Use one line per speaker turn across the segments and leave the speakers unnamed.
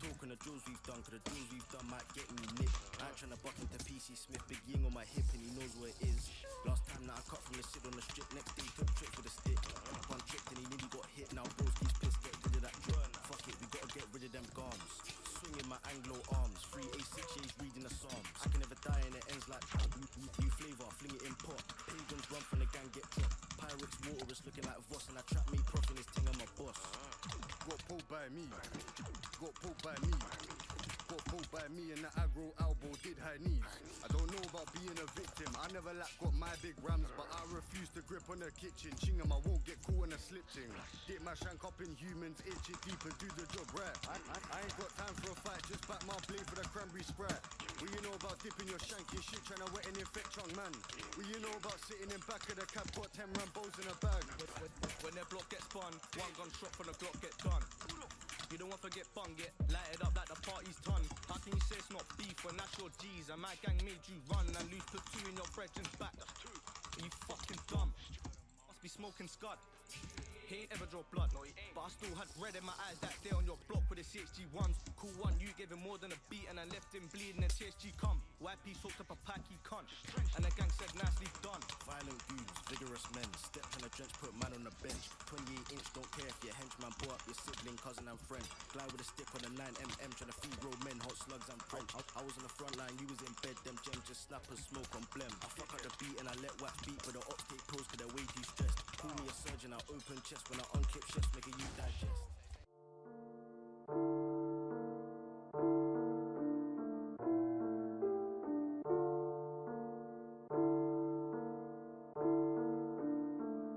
talk on the drills we've done, cause the drills we've done might get me nicked. I ain't tryna buck into PC Smith, big ying on my hip and he knows where it is. Last time that I cut from the sit on the strip, next day took trips with a stick. One tripped and he nearly got hit, now broski's pissed, get rid of that drip. Fuck it, we gotta get rid of them garms. Swinging my Anglo arms, 3 A6 years reading the Psalms. I can never die and it ends like new flavour, fling it in pot. Pagans run from the gang, get dropped. Pirates water is looking like Voss and I trap me prof in his ting, I'm a boss.
Got pulled by me, got pulled by me. Got pulled by me and the aggro elbow did high knees. I don't know about being a victim, I never got my big rams, but I refuse to grip on the kitchen. Chingam, I won't get caught in a slip thing. Dip my shank up in humans, itch it deep and do the job right. I ain't got time for a fight, just back my blade for the cranberry Sprite. What you know about dipping your shank in shit, trying to wet and infect young man? What you know about sitting in back of the cab, got 10 Rambos in a bag?
When their block gets spun, one gun shot from the Glock get done. You don't want to get bung, get lighted up like the party's done. How can you say it's not beef when that's your G's? And my gang made you run and lose, put 2 in your brethren's back. Are you fucking dumb? Must be smoking scud. He ain't ever draw blood, no, he ain't. But I still had red in my eyes that day on your block with the CHG ones. Cool one, you gave him more than a beat and I left him bleeding and THG come. YP talked up a packy cunt and the gang said nicely done.
Violent goons, vigorous men, stepped on a drench, put man on the bench. 28 inch, don't care if your henchman brought up your sibling, cousin and friend. Glide with a stick on a 9mm, trying to feed real men, hot slugs and French. I was on the front line, you was in bed, them gems just snap and smoke on blem. I fuck up the beat and I let wax beat, but the ops take pills cause they're way too stressed. Call me a surgeon, I open chest when I unclip chest, making you digest.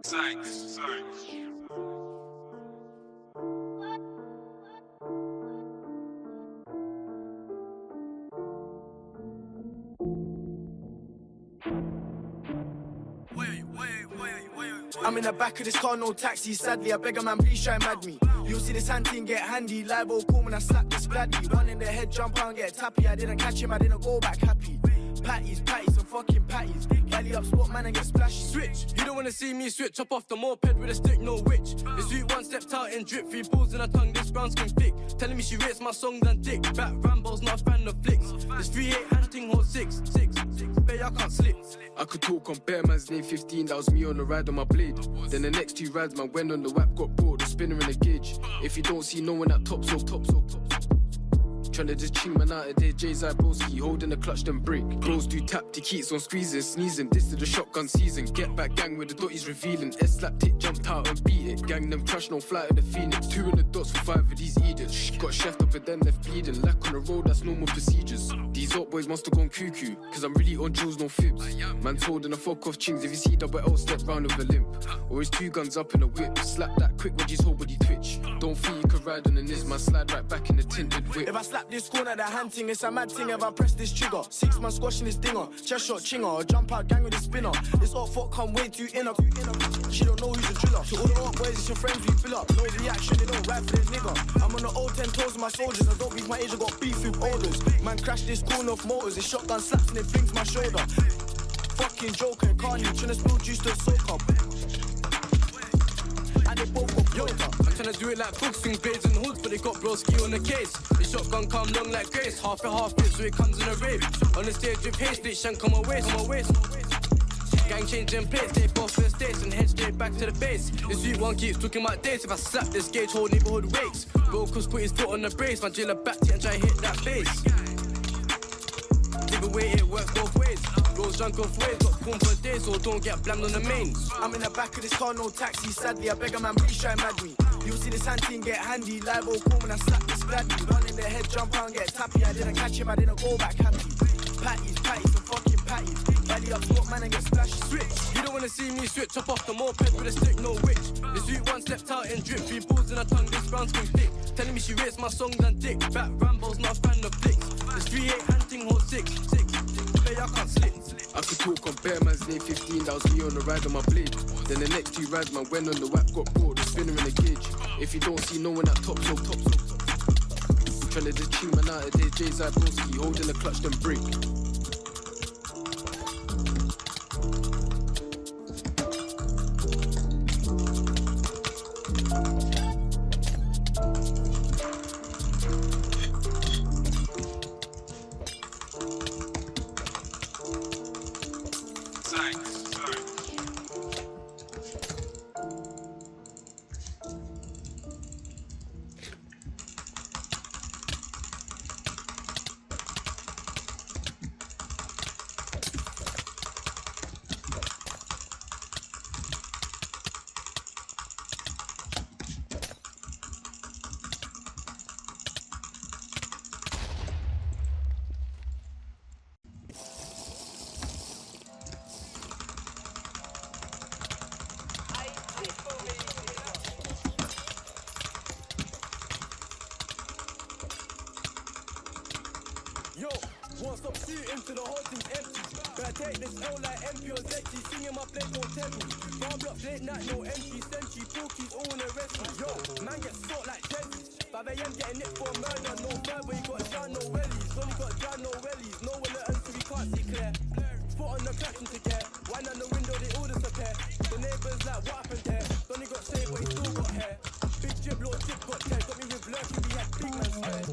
Thanks.
I'm in the back of this car, no taxi. Sadly, I beg a man, please try and mad me. You'll see this hand thing get handy. Libo cool when I slap this bladdy. One in the head, jump out and get tappy. I didn't catch him, I didn't go back happy. Patties, some fucking patties. Galley up, spot man and get splashy.
Switch, you don't wanna see me switch. Chop off the moped with a stick, no witch. This sweet one stepped out and drip. 3 balls in her tongue, this brown skin thick. Telling me she rates my songs and dick. Back Rambo's not a fan of flicks. This 3-8 hunting hold 6. Babe, I can't slip.
I could talk on Bear Man's name 15, that was me on the ride on my blade. Then the next 2 rides, man, went on the whap, got brought, the spinner in the gauge. If you don't see no one at top. Tryna just ching man out of there, Jay's broski, holding the clutch then break. Bros do tap, the keys on squeezing, sneezing. This is the shotgun season. Get back gang with the dotties revealing. S-slapped it, jumped out and beat it. Gang them crash, no fly to the Phoenix. 2 in the dots for 5 of these idiots. Got chefed up and then left bleeding. Lack on the road, that's normal procedures. These up boys must have gone cuckoo, cause I'm really on drills, no fibs. Man's holding a fuck off chings. If you see double L, step round with a limp. Or his 2 guns up in a whip. Slap that quick, Reggie's whole body twitch. Don't think you could ride on the niz, man, slide right back in the tinted whip.
If I slap this corner, the hand thing, it's a mad thing. If I press this trigger, 6 man squashing this dinger. Chest shot chinger, or jump out gang with a spinner. This hot fuck come way too inner. She don't know who's a driller. So all the hot boys, it's your friends we fill up. No reaction, they don't ride for this nigga. I'm on the old 10 toes with my soldiers. I don't beef my age, I got beef with orders. Man crash this corner of motors. This shotgun slaps and it flings my shoulder. Fucking joker, Carney, tryna spill juice to soak up. And they both got
yo, I'm tryna do it like boxing blades and hoods, but they got broski on the case. The shotgun come long like grace, half it, so it comes in a rave. On the stage with haste, bitch, shank on my waist. Gang changing plates, they both for the states and head straight back to the base. This sweet one keeps talking about dates. If I slap this gauge, whole neighborhood wakes. Brokers put his foot on the brace, my jailer back to and try hit that base. Either way, it works both ways. Rolls drunk off ways, got corn for days, so don't get blammed on the mains.
I'm in the back of this car, no taxi. Sadly, I beg a man, please try and mad me. You'll see this hand thing get handy. Libo cool when I slap this bladdy. One in the head, jump out and get tappy. I didn't catch him, I didn't go back happy. Patties, some fucking patties. Galley up, spot man and get splashy.
Switch, you don't wanna see me switch. Chop off the moped with a stick, no witch. The sweet one stepped out and drip. 3 balls in her tongue, this brown skin thick. Telling me she rates my songs and dick. Back Rambo's not a fan of flicks. This 3-8 hunting hold 6. Babe, I can't slip.
I could talk on Bear Man's name 15, that was me on the ride on my blade. Then the next 2 rides, man, went on the whap, got brought, the spinner in the gauge. If you don't see no one at top. Tryna just ching man out of there, Jay's broski, holding the clutch then break.
Yo, won't stop shooting till the whole thing's empty. Better take this L like MP or Zetty. Singing my plate, don't tempt me. Farm blocks late night, no entry. Sentry, Pookies, all in the rescue. Yo, man get sort like Jenny. 5 AM getting it for murder. No vibe where you got John, no wellies. Only got John, no wellies. No one to earn so we can't see clear. Foot on the clashing to get. Wine on the window, they all disappear. The neighbours like, what happened there? Donny got saved, but he still got hair. Big drip, little chip got tear. Got me with lurking, we had big man scared.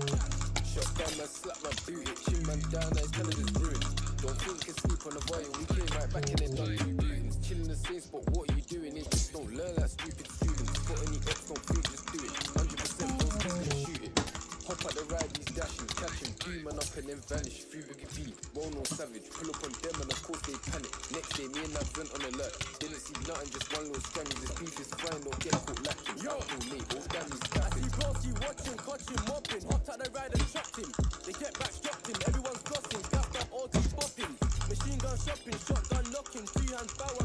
Shotgun man, slap man, boot it. Chin man down, now his colours is ruined. Don't think you can sleep on the volume. We came right back and then done 2 beatings. Chilling the same spot, what are you doing? They just don't learn like stupid students. Got any X, don't think, just do it. 100% don't think, gonna shoot it. Hop out the ride, he's dashing, catching, beam man up and then vanish. Free Biggie B, roll no savage. Pull up on them and of course they panic. Next day, me and Nabs went on alert. Didn't see nothing, just one little scrammy. This beef is fine, don't get caught lacking. Yo, late, all damn he's
I
capping.
see Bronzy watching, catching, mopping. Hopped out the ride and trapped him. They get back, strapped him. Everyone's flossing, gapped up, all keep bopping. Machine gun shopping, shotgun knocking. 2 hands power